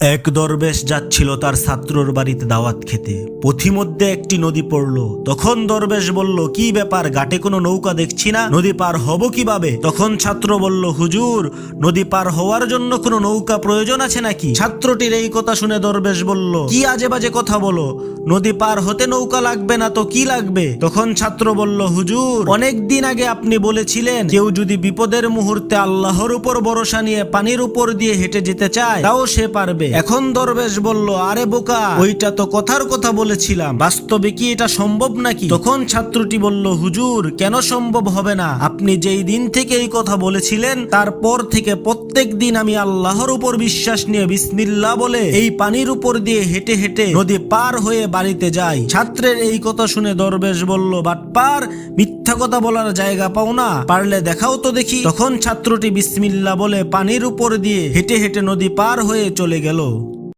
এক দরবেশ যাচ্ছিল তার ছাত্রর বাড়িতে দাওয়াত খেতে। পথিমধ্যে একটি নদী পড়লো। তখন দরবেশ বলল, কি ব্যাপার, ঘাটে কোনো নৌকা দেখছি না, নদী পার হব কিভাবে? তখন ছাত্র বলল, হুজুর, নদী পার হওয়ার জন্য কোনো নৌকা প্রয়োজন আছে নাকি? ছাত্রটির এই কথা শুনে দরবেশ বলল, কি আজে বাজে কথা বলো, নদী পার হতে নৌকা লাগবে না তো কি লাগবে? তখন ছাত্র বলল, হুজুর, অনেক দিন আগে আপনি বলেছিলেন কেউ যদি বিপদের মুহূর্তে আল্লাহর উপর ভরসা নিয়ে পানির উপর দিয়ে হেঁটে যেতে চায় তাও সে পারবে। এখন দরবেশ বলল, আরে বোকা, ওইটা তো কথার কথা বলেছিলাম, বাস্তবে কি এটা সম্ভব নাকি? তখন ছাত্রটি বলল, হুজুর, কেন সম্ভব হবে না? আপনি যেই দিন থেকে এই কথা বলেছিলেন তারপর থেকে প্রত্যেক দিন আমি আল্লাহর উপর বিশ্বাস নিয়ে বিসমিল্লাহ বলে এই পানির উপর দিয়ে হেঁটে হেঁটে নদী পার হয়ে বাড়িতে যাই। ছাত্রের এই কথা শুনে দরবেশ বলল, বাটপার, মিথ্যা কথা বলার জায়গা পাও না, পারলে দেখাও তো দেখি। তখন ছাত্রটি বিসমিল্লাহ বলে পানির উপর দিয়ে হেঁটে হেঁটে নদী পার হয়ে চলে গেল।